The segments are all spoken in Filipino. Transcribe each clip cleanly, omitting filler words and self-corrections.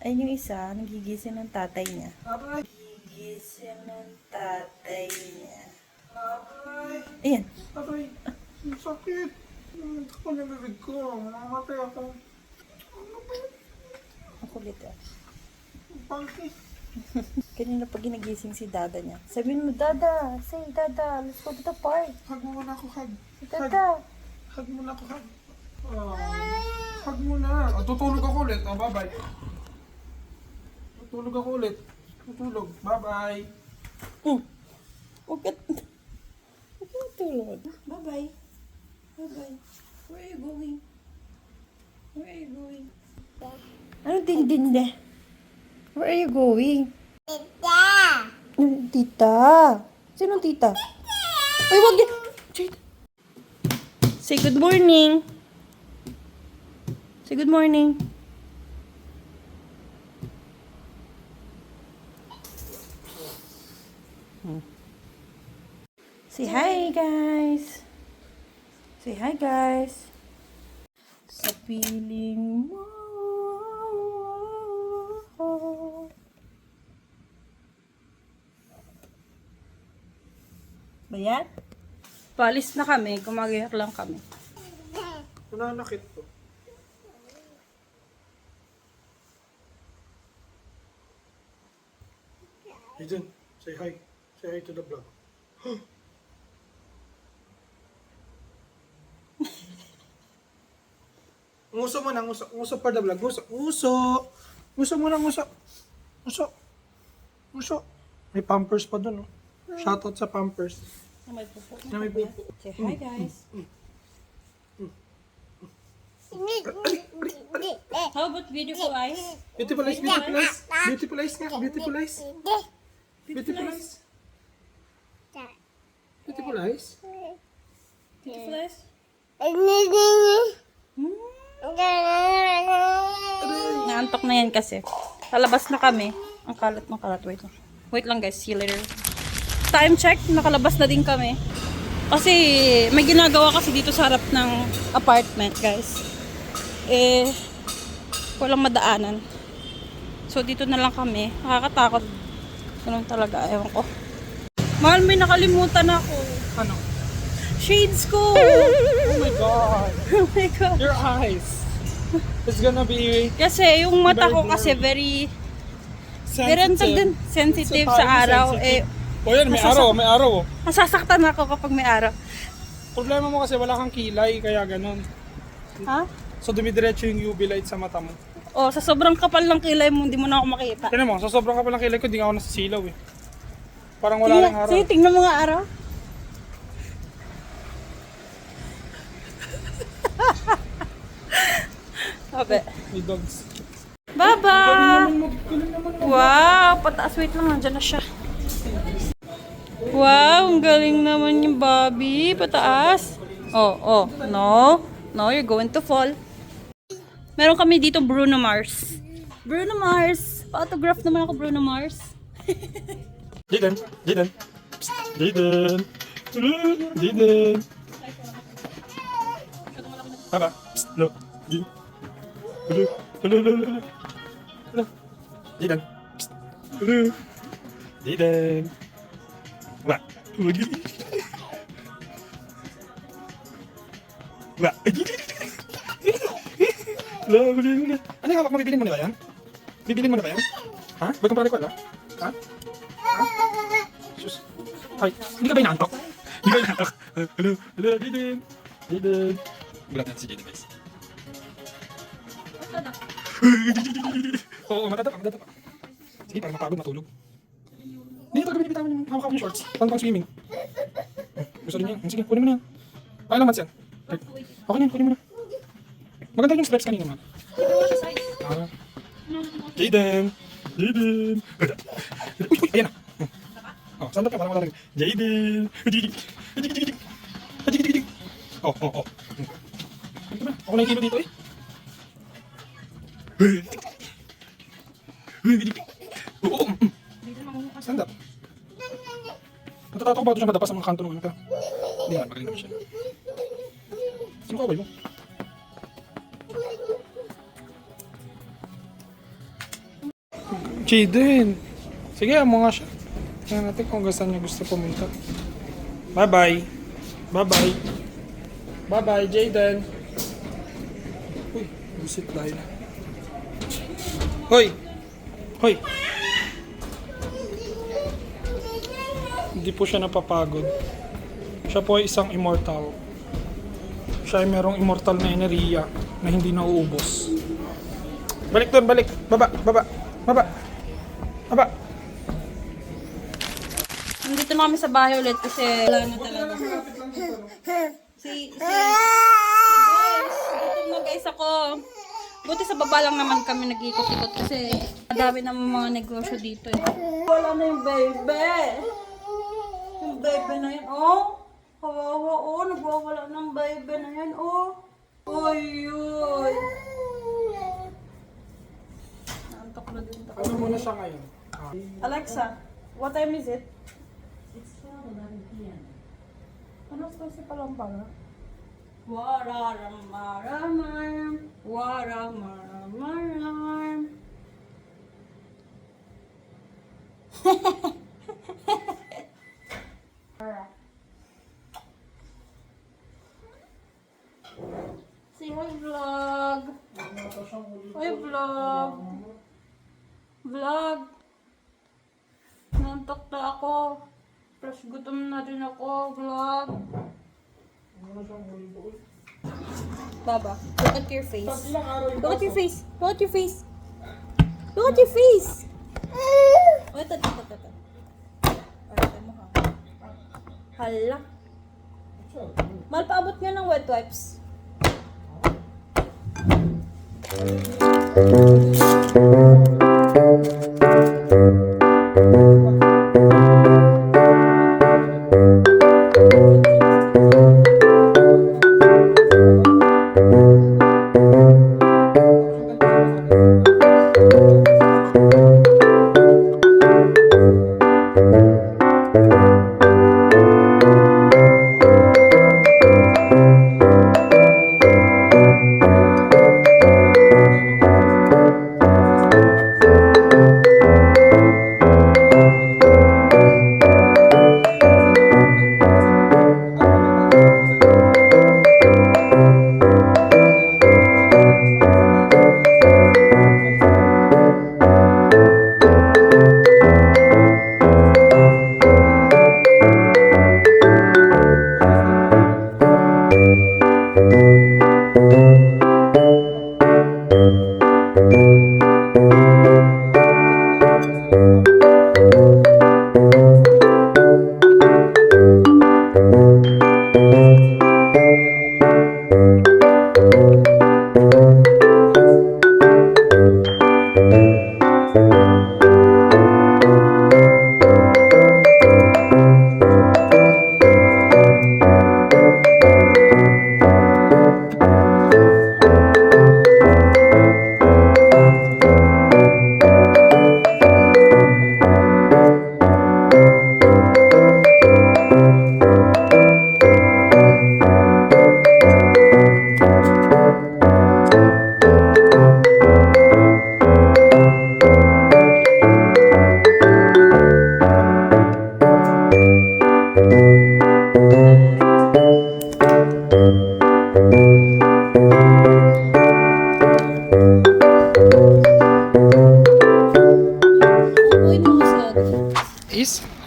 Ayun yung isa, nagigising ng tatay niya. Nagigising ng tatay niya. Ayan. Aray, ang sakit. Ako nabibig ko. Namamatay ako. Ang kulit ah. Ang pangkit. Kanina pag ginagising si dada niya. Sabihin mo, Dada, say, Dada, let's go to the park. Hug mo muna ako, hug. Dada. Hug muna ako, hug. Hug muna. Tutulog ako ulit. Bye-bye. Tutulog ako ulit. Tutulog. Bye-bye. Huwag ka tulog. Bye-bye. Bye-bye. Where are you going? Where are you going? Ano din? Where are you going? Tita! Tita? Sino tita? Ay, wag din. Say good morning. Say good morning. Say hi, guys. Say hi, guys. Sa piling mo. Bayan? Palis na kami. Gumagayak lang kami. Nananakit to. Aiden, say hi. Say hi to the vlog. Nguso mo na, nguso. Nguso for the vlog. Nguso. Nguso. Nguso mo na, nguso. Nguso. Nguso. May pampers pa dun, oh. Shoutout sa pampers. Na may pupo. Na may pupo. Say hi, guys. How about beautiful eyes? Beautiful eyes, beautiful eyes. Beautiful eyes nga, beautiful eyes. Beautiful eyes. Beautiful eyes. Beautiful eyes? Naantok na yan kasi. Lalabas na kami. Ang kalat ng kalat. Wait lang. Wait lang guys. See you later. Time check. Nakalabas na din kami. Kasi may ginagawa kasi dito sa harap ng apartment guys. Walang madaanan. So dito na lang kami. Nakakatakot. Ganun talaga. Ewan ko. Mahal, may nakalimutan ako. Ano? Shades ko! Oh my God. Oh my God. Your eyes. It's gonna be Kasi yung mata Very ko blurry. kasi very din, sensitive sa araw. O yan, may araw, may araw. Nasasaktan ako kapag may araw. Problema mo kasi wala kang kilay, kaya ganun. Ha? So dumidiretso yung UV light sa mata mo. Oh, sa sobrang kapal ng kilay mo, hindi mo na ako makita. Tignan mo, sa sobrang kapal ng kilay ko, di nga ako nasisilaw eh. Parang wala lang araw. Sige, tingnan mo nga araw. Sabi. May dogs. Baba! Galing naman mo. Wow, pataas. Wait lang, nandyan na siya. Wow, ang galing naman yung Bobby. Pataas. Oh, no. No, you're going to fall. Meron kami dito Bruno Mars. Bruno Mars. Pa-autograph naman ako, Bruno Mars. Jaden. Psst, Jaden. Jaden. Baba. Psst, look. Hello. Jaden. Psst. Jaden. Wah. Wah. Ano yung hawak mo? Bibilin mo na ba yan? Bibilin mo na ba yan? Ha? Ba't kong pala ha? Sus. Ay, hindi ka ba inaantok? Hindi ka inaantok? Hello, Jaden. Jaden. Gulat natin si Jaden, guys. Oo, matadapa. Sige, para mapagod, matulog. Hindi, pag bibitawan yung hawak yung shorts. Pang swimming. Gusto rin niya. Sige, kunin mo na yan. Pakailan naman siya. Okay na, kunin mo na. Maganda yung stripes kanina, ma. Jaden. Uy, ayan na. Oh, sandal ka, parang wala rin. Jaden. Oh. Ako na yung kilo dito eh. Oo. Stand up. Natatato ko ba ito siya madapa sa mga kanto ng ano ka? Hindi naman, magaling naman siya. Sino ka ba mo? Jaden. Sige, amo nga siya. Tingnan natin kung saan niya gusto pumunta. Bye-bye. Bye-bye. Bye-bye, Jaden. Uy, visit tayo. Hoy! Hoy! Hindi po siya napapagod. Siya po ay isang immortal. Siya ay merong immortal na enerhiya na hindi nauubos. Balik doon, balik. Baba, baba, baba. Baba. Nandito na kami sa bahay ulit kasi wala na talaga. Si guys, gutom na guys ako. Buti sa baba lang naman kami nag-ikot-ikot kasi madami naman mga negosyo dito eh. Wala na yung baby. Yung baby na yun, oh. Kawawa, oh. Nagwawala ng baby na yan, oh. Oy, oy. Naantok na din ako. Ano muna siya ngayon? Alexa, what time is it? Ano kasi palang pala? Wararamaramar, wararamaram. Say hi vlog. Hi vlog. Vlog. Nantok na ako. Plus gutom na rin ako, vlog. Baba, look at your face. Look at your face. Look at your face. Look at your face. Oh, ito. Ay, ito mo ha. Hala. Mahal, paabot nga ng wet wipes.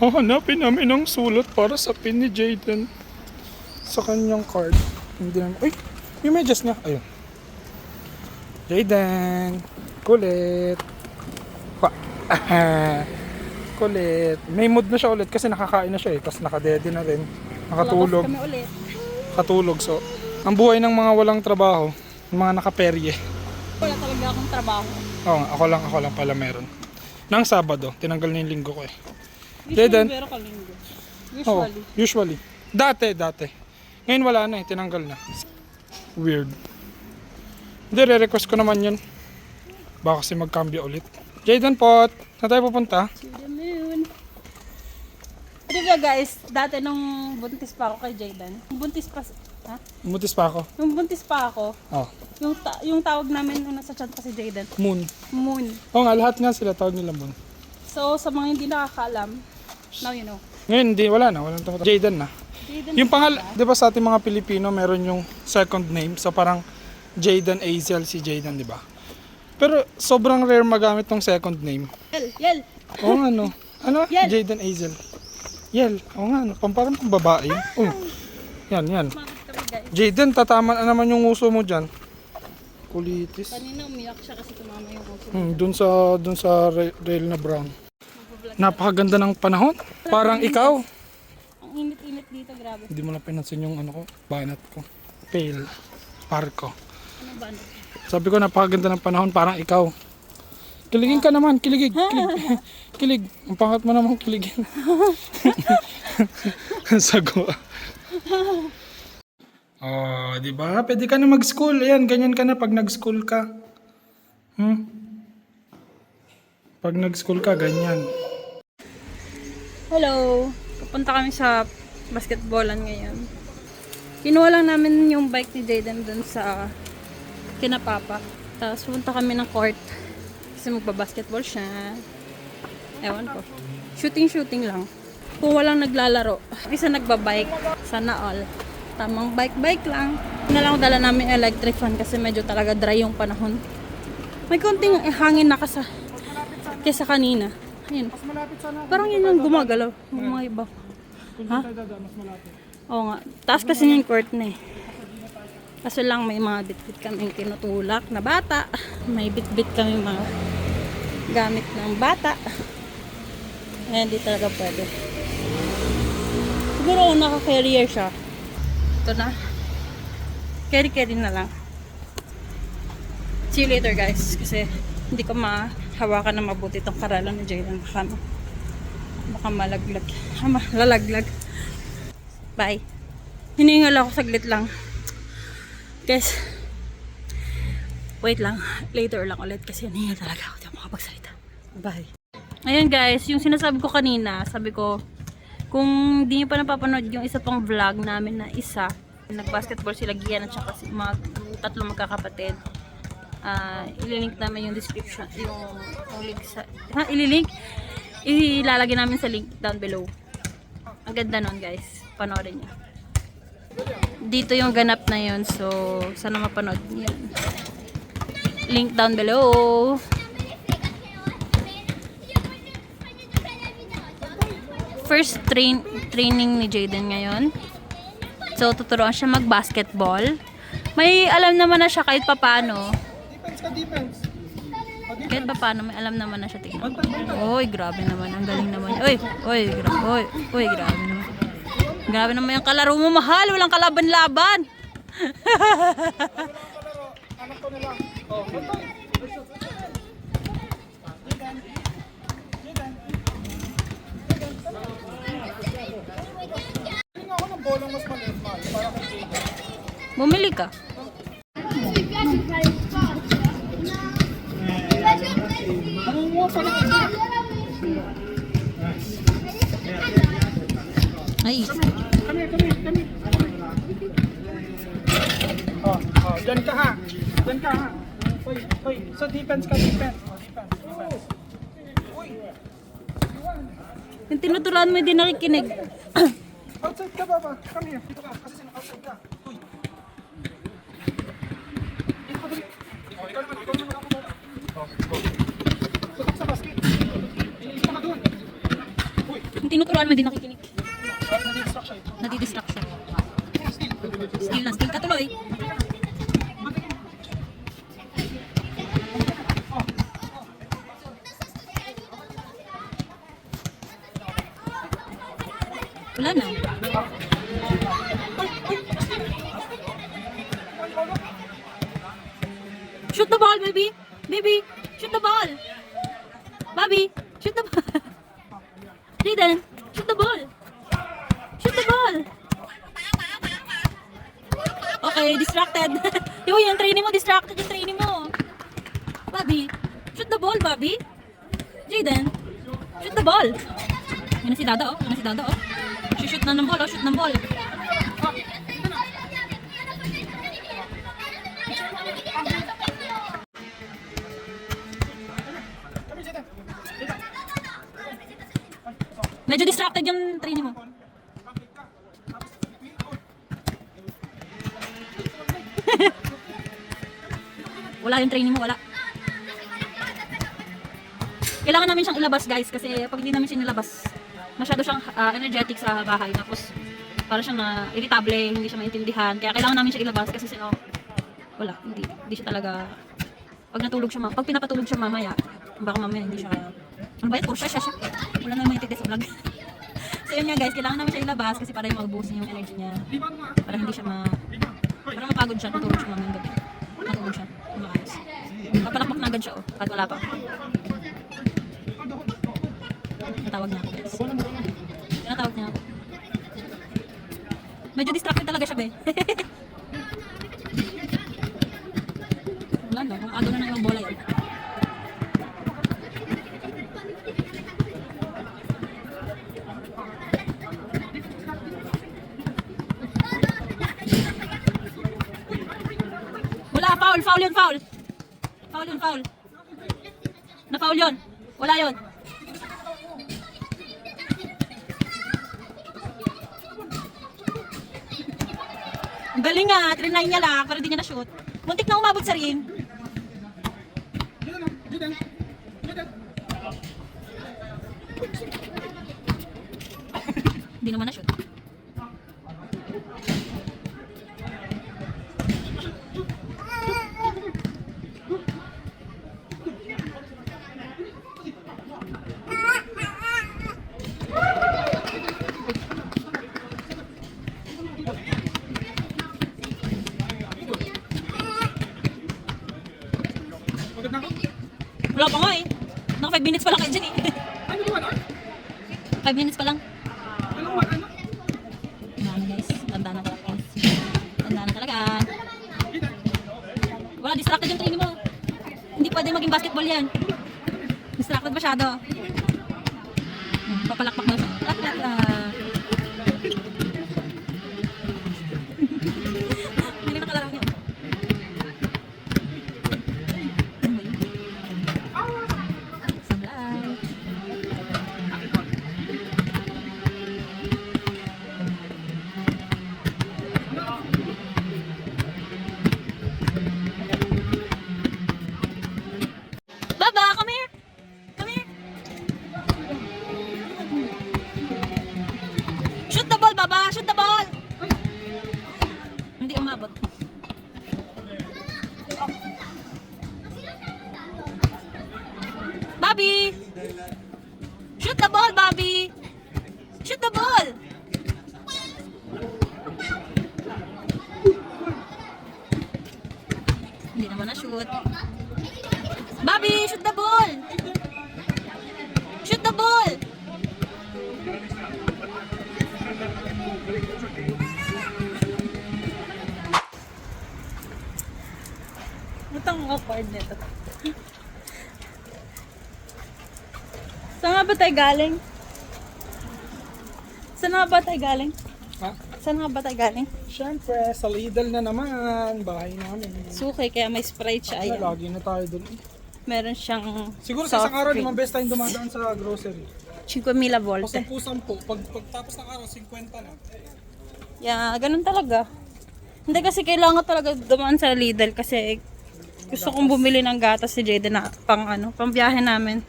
Hahanapin namin ang sulat para sa pin ni Jaden sa kanyang card. Hindi namin... Uy! Yung medyas niya. Ayun. Jaden! Kulit! Pa! Kulit! May mood na siya ulit kasi nakakain na siya eh. Tapos nakadede na rin. Nakatulog. Labas kami ulit. Katulog. So, ang buhay ng mga walang trabaho, ng mga nakaperye. Wala talaga akong trabaho. Oo, ako lang pala meron. Nang Sabado, tinanggal na yung linggo ko eh. Usually, Jaden? meron ka linggo. Oo, Usually. usually. Dati. Ngayon wala na eh, tinanggal na. Weird. Hindi, re-request ko naman yun. Baka kasi magkambyo ulit. Jaden Pot, saan tayo pupunta? To the moon. Diba guys, dati nung buntis pa ako kay Jaden, buntis pa Ha? Buntis pa ako. Yung buntis pa ako, Oh. yung tawag namin nung nasa chat pa si Jaden, Moon. Moon. Oo nga, lahat nga sila tawag nila Moon. So, sa mga hindi nakakaalam, now you know. Ngayon, hindi, wala na. Walang tumutok. Jaden na. Jaden Yung di ba sa ating mga Pilipino, meron yung second name. So parang Jaden Azel si Jaden, di ba? Pero sobrang rare magamit tong second name. Yel! Oo nga, no? Ano? Yel. Jaden Azel. Yel. Oo nga, no? Parang pang babae. Oh. Yan, yan. Bakit kami guys? Jaden, tatama na naman yung uso mo dyan. Kulitis. Kanina umiyak siya kasi tumama yung uso. Dun sa rail na brown. Napakaganda ng panahon. Parang ikaw. Ang init-init dito, grabe. Hindi mo na pinansin yung ano ko, banat ko. Pale. Parko. Ano ba? Ano? Sabi ko napakaganda ng panahon, parang ikaw. Kiligin ka naman, kilig. Kilig. Ang pangat mo naman kiligin. Sago. Oh, di ba? Pwede ka na mag-school. Ayan, ganyan ka na pag nag-school ka. Pag nag-school ka, ganyan. Hello! Pupunta kami sa basketballan ngayon. Kinuha lang namin yung bike ni Jaden dun sa kinapapa. Tapos punta kami ng court kasi magbabasketball siya. Ewan ko. Shooting lang. Kung walang naglalaro, isa nagbabike. Sana all. Tamang bike lang. Na lang dala namin electric fan kasi medyo talaga dry yung panahon. May konting hangin na kesa kanina. Ayun. Parang yun yung gumagalaw. Yung mga iba. Ha? Oo nga. Taas kasi yung court na eh. Kaso lang may mga bit-bit kaming tinutulak na bata. May bit-bit kami mga gamit ng bata. Eh, hindi talaga pwede. Siguro kung naka-carrier siya. Ito na. Carry na lang. See you later guys. Kasi hindi ko mahawakan na mabuti itong karalan ni Jaylen. Baka malaglag. Lalaglag. Bye. Hiningal ako saglit lang. Guys. Wait lang. Later lang ulit kasi hiningal talaga ako. Hindi ako makapagsalita. Bye. Ayan guys. Yung sinasabi ko kanina. Sabi ko, kung di nyo pa napapanood yung isa pang vlog namin na isa. Nag-basketball sila Gian at saka tatlong magkakapatid. Ililink namin yung description. Yung link sa... ililink? Ilalagay namin sa link down below. Ang ganda nun guys. Panoorin nyo. Dito yung ganap na yun. So, sana mapanood nyo yun. Link down below. First training ni Jaden ngayon. So, tuturuan siya mag-basketball. May alam naman na siya kahit papano. Defense. Kahit papano, may alam naman na siya. Tingnan. Oy, grabe naman. Ang galing naman. Oy, grabe naman. Grabe naman yung kalaro mo, mahal. Walang kalaban-laban. Anak ko nila. Oh, ako ng bolang mas maliit, para kay Jaden. Bumili ka. Ay. Kami. Oh, dyan ka ha. Hoy, sa defense ka, defense. Defense. Yung tinuturuan mo, hindi nakikinig. Outside ka, Baba. Come here. Dito ka. Kasi outside ka. Hoy. Dito ka, dali. Oh, ikaw naman ako. Oh, go. Tutok sa basket. Isa ka doon. Hoy. Yung tinuturuan mo, hindi nakikinig. Nadi-distraction. Nadidistract siya. Still ka tuloy. Wala na. Shoot the ball, baby. Baby, shoot the ball. Bobby, shoot the ball. Jaden, shoot the ball. Shoot the ball. Okay, distracted. Yung training mo, distracted yung training mo. Bobby, shoot the ball, Bobby. Jaden, shoot the ball. Yan na si Dada, oh. Shoot ng ball, oh. Shoot ng ball. Medyo distracted yung trainee mo. Wala yung trainee mo, wala. Kailangan namin siyang ilabas guys kasi pag hindi namin siya nilabas, masyado siyang energetic sa bahay. Tapos para siyang irritable, hindi siya maintindihan. Kaya kailangan namin siya ilabas kasi sino, wala, hindi siya talaga, pag natulog siya, pag pinapatulog siya mamaya, baka mamaya hindi siya, ano ba yun? Oh, siya. Wala na maintindihan sa vlog. So yun nga guys, kailangan namin siya ilabas kasi para yung mag-boost yung energy niya. Para hindi siya para mapagod siya, tutulog siya mamaya ng gabi. Matulog siya, maayos. Papalakpak na agad siya oh, kahit wala pa. Tinatawag niya ako guys. Tinatawag niya ako. Medyo distracted talaga siya be. Wala na, kung agaw na ng ibang bola yun. Wala, foul yun. Na-foul yun. Wala yun. Ang galing nga, trinay niya lang, pero di niya na-shoot. Muntik na umabot sa rin. Hindi naman na-shoot. Wala pa nga eh. Naka 5 minutes pa lang kayo dyan eh. 5 minutes pa lang. Ano guys, tanda na talaga guys. Tanda na talaga. Wala, distracted yung training mo. Hindi pwede maging basketball yan. Distracted masyado. Papalakpak na siya. Hindi na nakalaro niya. Sablay. Baba, come here. Come here. Shoot the ball, Baba. Shoot the ball. Hindi umabot. Bobby. Shoot the ball, Bobby. Shoot the ball. Hindi naman na-shoot. Bobby, shoot the ball. Shoot the ball. Butang awkward nito. Saan nga ba tayo galing? Saan nga ba tayo galing? Ha? Saan nga ba tayo galing? Siyempre, sa Lidl na naman. Bahay namin. Suki, kaya may Sprite siya. Ayan. Lagi na tayo dun. Meron siyang Siguro sa isang soft araw, drink. 5 beses tayong dumadaan sa grocery. 5,000 volte. Pasampu-sampu. Pagtapos ng araw, 50 na. Yeah, ganun talaga. Hindi kasi kailangan talaga dumaan sa Lidl kasi gusto kong bumili ng gatas si Jayden na pang biyahe namin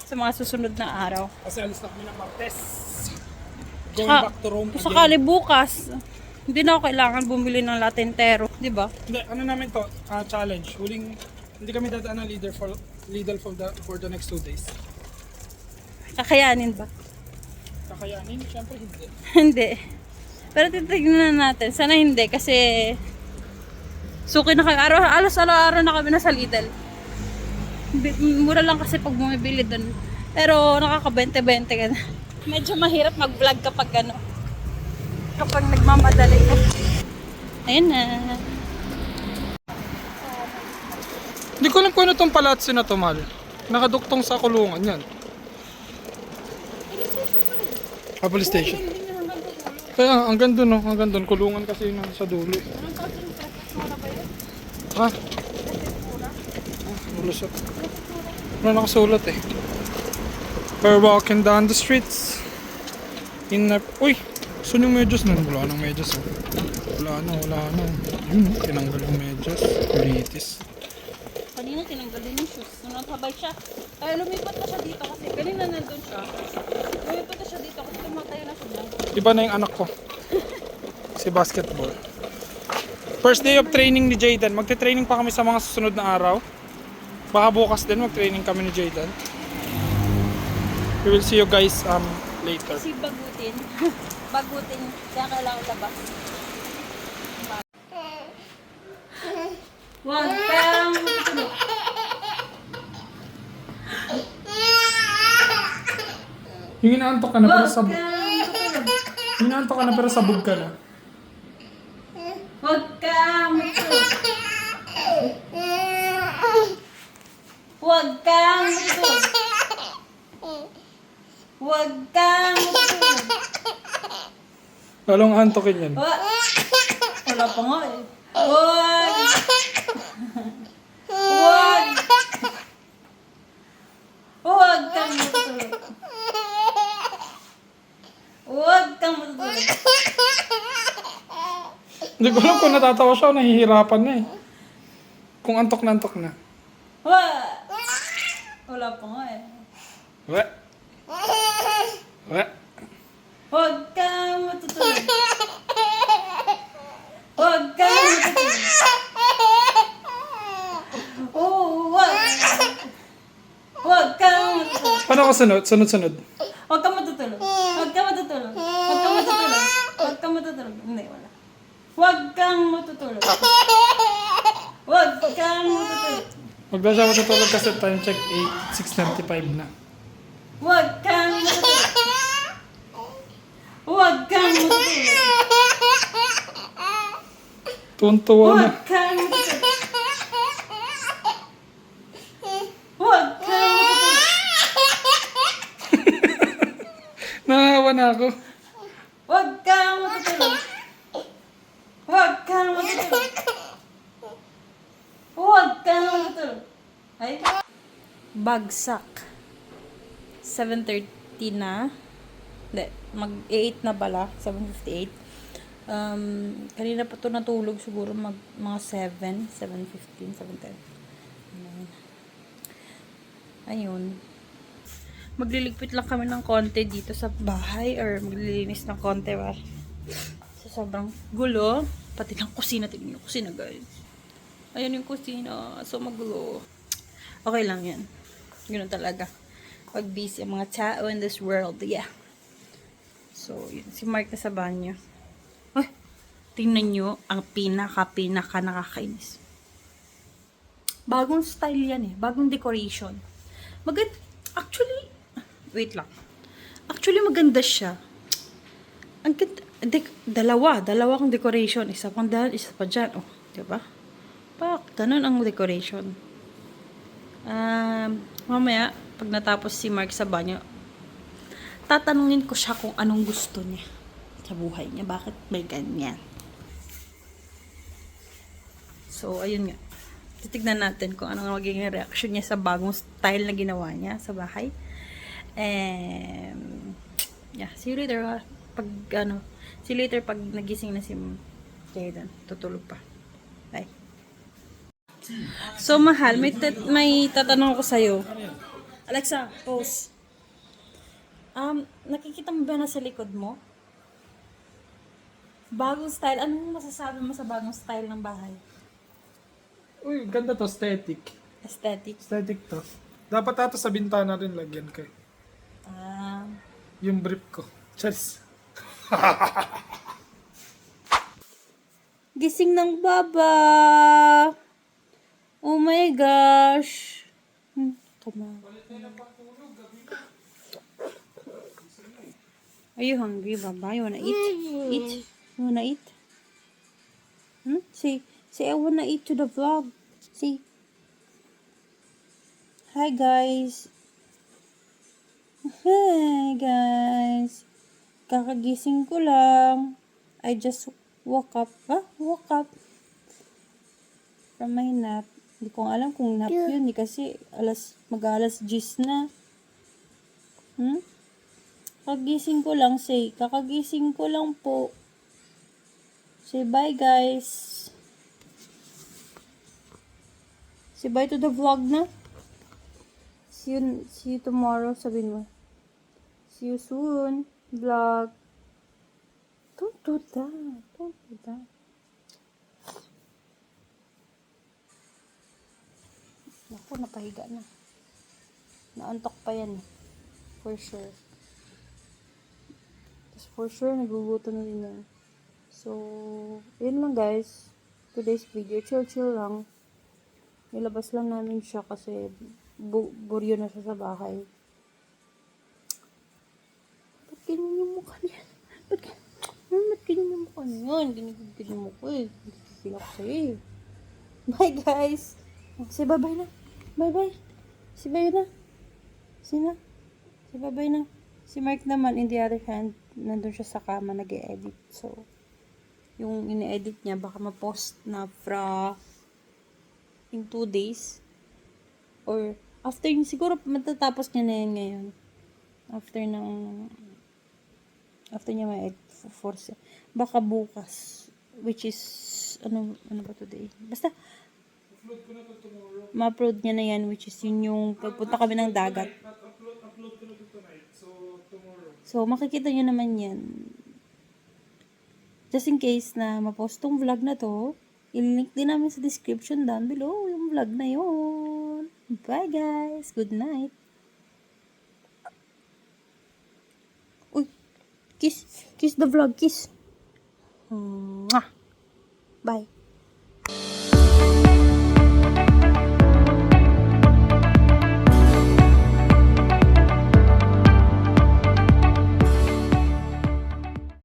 sa mga susunod na araw. Kasi alis na kami ng Martes. Going Tsaka, back to Rome kung again. sakali bukas, hindi na ako kailangan bumili ng latentero, di ba? Hindi, ano namin to? Challenge. Hindi kami dadaan ng Lidl for the next 2 days. Kakayanin ba? Kakayanin? Siyempre hindi. Hindi. Pero titignan na natin. Sana hindi kasi suki na kami. Alos araw na kami nasa Lidl. Mura lang kasi pag bumibili doon. Pero nakaka-20-20 ka na. Medyo mahirap mag-vlog kapag kapag nagmamadali ko. Ayun na. Hindi ko alam kung ano tong palazzo na to, Mal. Nakaduktong sa kulungan yan. Police station. Kaya ang ganda no, ang ganda. Kulungan kasi yun sa dulo. Ha? Lulusot. Ano nakasulat eh. We're walking down the streets. Uy! Saan yung medyas nun? Wala nang medyas oh. Wala na. Yun oh, tinanggal yung medyas. Litis. Kanina tinanggal din yung shoes. Nung naghabay siya. Kaya lumipat na siya dito kasi. Kanina nandun siya. Lumipat na siya dito kasi tumatay na siya. Iba na yung anak ko. Si basketball. First day of training ni Jayden. Magte-training pa kami sa mga susunod na araw. Baka bukas din mag-training kami ni Jayden. We will see you guys later. Kasi bagutin. Bagutin. Kaya kailangan labas. Huwag kang tutulog. Yung inaantok ka na pero Huwag sabog. kang tutulog. Yung inaantok ka na pero sabog ka na. Huwag kang tutulog. Huwag kang tutulog. Huwag kang tutulog. Lalong antokin yan. Wala pa nga eh. Huwag. Huwag. Huwag kang matutulog. Huwag kang matutulog. Hindi ko alam kung natatawa siya o nahihirapan na eh. Kung antok na antok na. Huwag. Wala pa nga eh. We. We. Huwag kang matutulog. Huwag kang matutulog. Oh, huwag. Huwag kang matutulog. Paano ako sunod? Sunod-sunod. Huwag kang matutulog. Huwag kang matutulog. Huwag kang matutulog. Huwag kang matutulog. Hindi, wala. Huwag kang matutulog. Huwag kang matutulog. Huwag na siya matutulog kasi time check 6:95 na. Huwag kang matutulog. Huwag kang matutulog. Tuwan-tuwa na. Huwag kang matutulog. Huwag kang matutulog. Nanawa na ako. Huwag kang matutulog. Huwag kang matutulog. Huwag kang matutulog. Ay? Bagsak. 7:30 na. Hindi, mag-8 na pala. 7:58. Kanina pa to natulog siguro mga 7, 7:15, 7:10. Ayun. Magliligpit lang kami ng konti dito sa bahay or maglilinis ng konti ba. So, sobrang gulo. Pati ng kusina. Tignan yung kusina, guys. Ayun yung kusina. So, magulo. Okay lang yan. Ganun talaga. Pag busy ang mga tao in this world. Yeah. So, yun. Si Mark na sa banyo. Ay, tingnan nyo ang pinaka nakakainis. Bagong style yan eh. Bagong decoration. Actually, wait lang. Actually, maganda siya. Ang ganda. Dalawang decoration. Isa pang dahil, isa pa dyan. Oh, diba? Ganun ang decoration. Mamaya, pag natapos si Mark sa banyo, tatanungin ko siya kung anong gusto niya sa buhay niya. Bakit may ganyan? So, ayun nga. Titignan natin kung anong magiging reaction niya sa bagong style na ginawa niya sa bahay. Yeah, see you later. See you later pag nagising na si Jayden. Tutulog pa. Bye. So, mahal, may tatanong ko sa'yo. Alexa, pause. Nakikita mo ba na sa likod mo? Bagong style. Anong masasabi mo sa bagong style ng bahay? Uy, ganda to. Aesthetic. Aesthetic. Aesthetic to. Dapat ato sa bintana rin lagyan kay. Yung brief ko. Cheers. Gising ng baba. Oh my gosh. Come on. Are you hungry, Baba? You wanna eat? Eat? You wanna eat? Say, I wanna eat to the vlog. See? Hi, guys. Hi, guys. Kakagising ko lang. I just woke up. Woke up from my nap. Hindi ko alam kung nap yun. Kasi mag-alas 10 na. Hmm? Kagising ko lang, say. Kakagising ko lang po. Say bye, guys. Say bye to the vlog na. See you tomorrow, sabihin mo. See you soon, vlog. Don't do that. Don't do that. Naku, napahiga na. Naantok pa yan. For sure. Tapos for sure, nagugutom na din yan. So, yun lang guys. Today's video, chill lang. Nilabas lang namin siya kasi buryo na siya sa bahay. Ba't ganyan yung mukha niya? Ba't ganyan yung mukha niya? Ganyan mo ko eh. Hindi ako sa'yo eh. Bye guys! Say bye-bye na. Bye-bye. Say bye na. Say na. Say bye-bye na. Si Mark naman, in the other hand, nandun siya sa kama, nag-e-edit. So, yung ine-edit niya, baka ma-post na in 2 days. Or, after yun, siguro matatapos niya na yun ngayon. After niya ma-edit, force. Baka bukas. Which is, ano ba today? Basta, Upload ko na to tomorrow. ma-upload niya na yan, which is yun yung pagpunta kami ng dagat. Upload ko na to tonight. So, tomorrow. So, makikita nyo naman yan. Just in case na ma-post tong vlog na to, ilink din namin sa description down below yung vlog na yun. Bye guys! Good night! Uy! Kiss! Kiss the vlog! Kiss! Mwah! Bye!